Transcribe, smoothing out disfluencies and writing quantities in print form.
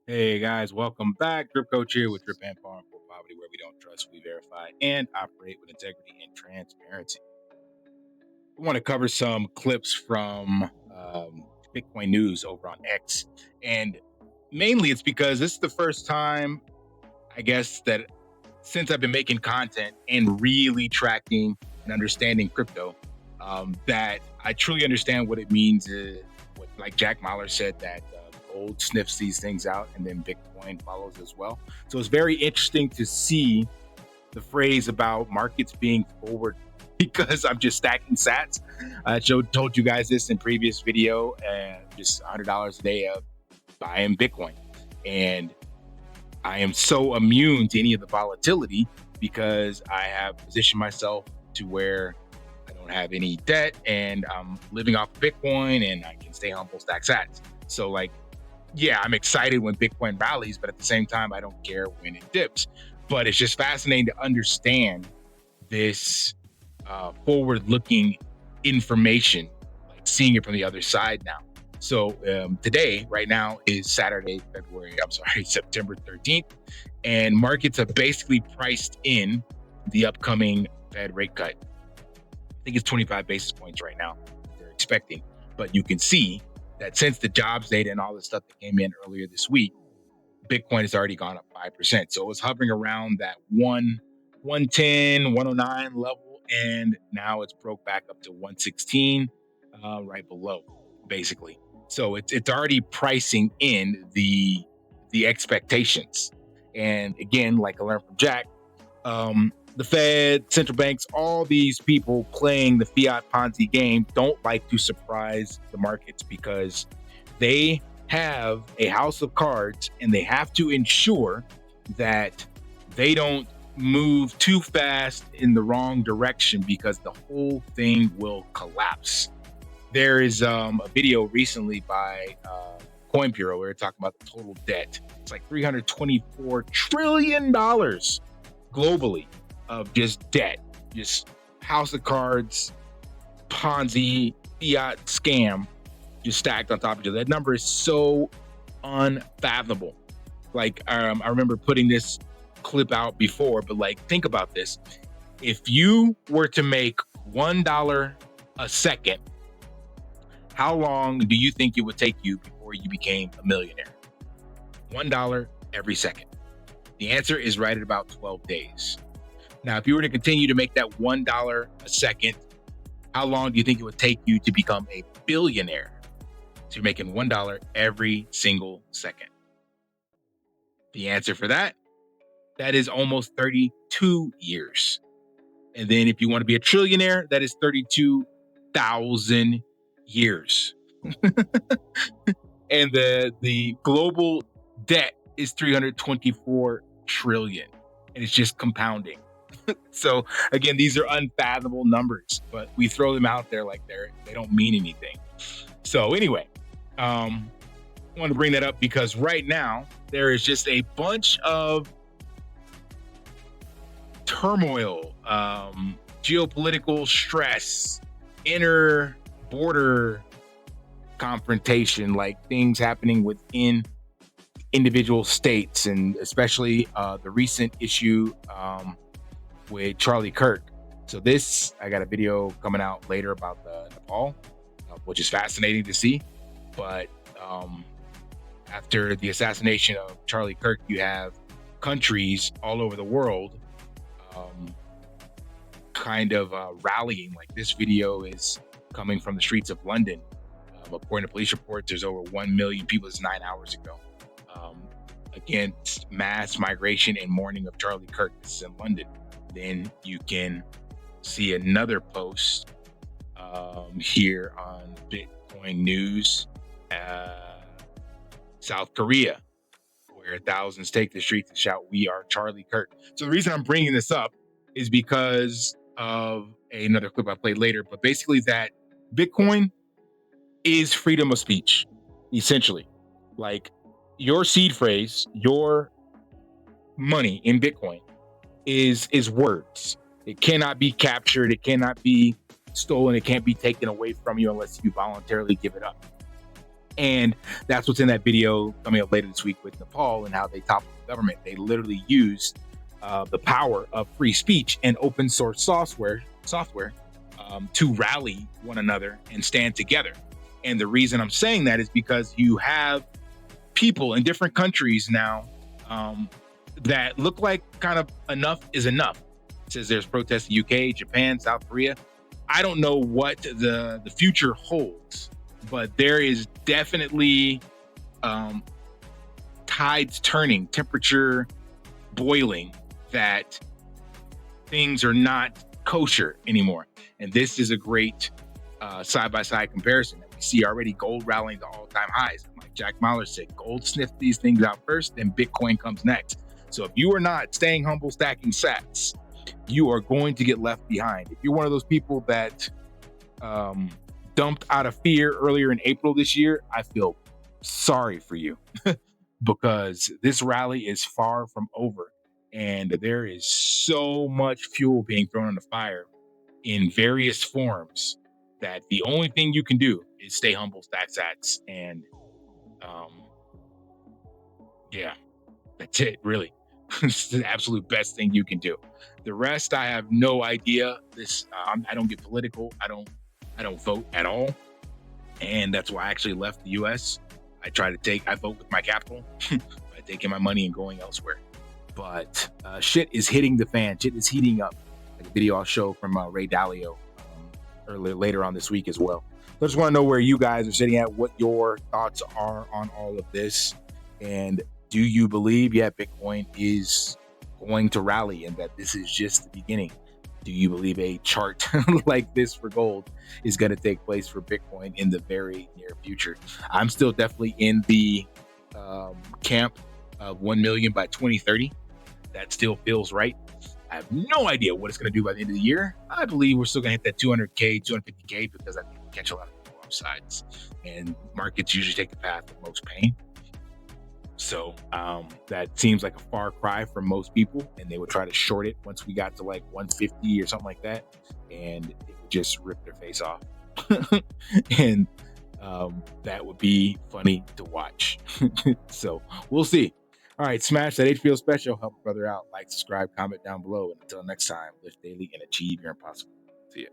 Hey guys, welcome back. Drip Coach here with Drip and Farm for Poverty, where we don't trust, we verify, and operate with integrity and transparency. We want to cover some clips from Bitcoin news over on X, and mainly it's because this is the first time, I guess, that since I've been making content and really tracking and understanding crypto, that I truly understand what it means. What, like Jack Mahler said, that gold sniffs these things out, and then Bitcoin follows as well. So it's very interesting to see the phrase about markets being forward because I'm just stacking sats. I told you guys this in previous video, and just $100 a day of buying Bitcoin. And I am so immune to any of the volatility because I have positioned myself to where I don't have any debt and I'm living off of Bitcoin and I can stay humble, stack sats. So like, yeah, I'm excited when Bitcoin rallies, but at the same time, I don't care when it dips. But it's just fascinating to understand this forward-looking information, like seeing it from the other side now. So today, right now, is September 13th, and markets have basically priced in the upcoming Fed rate cut. I think it's 25 basis points right now they're expecting, but you can see that since the jobs data and all the stuff that came in earlier this week, Bitcoin has already gone up 5%. So it was hovering around that 110, 109 level, and now it's broke back up to 116, right below, basically. So it's already pricing in the expectations. And again, like I learned from Jack, the Fed, central banks, all these people playing the fiat Ponzi game don't like to surprise the markets because they have a house of cards and they have to ensure that they don't move too fast in the wrong direction because the whole thing will collapse. There is a video recently by Coin Bureau where they're talking about the total debt. It's like $324 trillion globally of just debt, just house of cards, Ponzi, fiat scam, just stacked on top of each other. That number is so unfathomable. Like, I remember putting this clip out before, but like, think about this. If you were to make $1 a second, how long do you think it would take you before you became a millionaire? $1 every second. The answer is right at about 12 days. Now, if you were to continue to make that $1 a second, how long do you think it would take you to become a billionaire? So you're making $1 every single second. The answer for that is almost 32 years. And then if you want to be a trillionaire, that is 32,000 years. And the global debt is 324 trillion, and it's just compounding. So again, these are unfathomable numbers, but we throw them out there like they don't mean anything. So anyway, I want to bring that up because right now there is just a bunch of turmoil, geopolitical stress, inner border confrontation, like things happening within individual states, and especially the recent issue with Charlie Kirk. So I got a video coming out later about the Nepal, which is fascinating to see. But after the assassination of Charlie Kirk, you have countries all over the world kind of rallying. Like, this video is coming from the streets of London. According to police reports, there's over 1 million people. This is 9 hours ago. Against mass migration and mourning of Charlie Kirk. This is in London. Then you can see another post here on Bitcoin News, South Korea, where thousands take the streets to shout, "We are Charlie Kirk." So the reason I'm bringing this up is because of another clip I played later, but basically that Bitcoin is freedom of speech, essentially. Like, your seed phrase, your money in Bitcoin is words. It cannot be captured. It cannot be stolen. It can't be taken away from you unless you voluntarily give it up. And that's what's in that video coming up later this week with Nepal and how they toppled the government. They literally used the power of free speech and open source software to rally one another and stand together. And the reason I'm saying that is because you have people in different countries now that look like kind of enough is enough. It says there's protests in UK, Japan, South Korea. I don't know what the future holds, but there is definitely tides turning, temperature boiling, that things are not kosher anymore. And this is a great side-by-side comparison that we see already. Gold rallying to all-time highs. Like Jack Mahler said, gold sniffed these things out first, then Bitcoin comes next. So if you are not staying humble, stacking sats, you are going to get left behind. If you're one of those people that dumped out of fear earlier in April this year, I feel sorry for you because this rally is far from over. And there is so much fuel being thrown on the fire in various forms that the only thing you can do is stay humble, stack sats, and yeah, that's it, really. It's the absolute best thing you can do. The rest, I have no idea. I don't get political. I don't vote at all, and that's why I actually left the U.S. I vote with my capital by taking my money and going elsewhere. But shit is hitting the fan. Shit is heating up. Like a video I'll show from Ray Dalio later on this week as well. So I just want to know where you guys are sitting at, what your thoughts are on all of this, and do you believe, Bitcoin is going to rally and that this is just the beginning? Do you believe a chart like this for gold is going to take place for Bitcoin in the very near future? I'm still definitely in the camp of 1 million by 2030. That still feels right. I have no idea what it's going to do by the end of the year. I believe we're still going to hit that 200K, 250K people, because I think we catch a lot of offsides, and markets usually take the path of most pain. So that seems like a far cry from most people, and they would try to short it once we got to like 150 or something like that, and it would just rip their face off. And that would be funny to watch. So we'll see. All right, smash that HBO special. Help a brother out. Like, subscribe, comment down below. And until next time, live daily and achieve your impossible. See ya.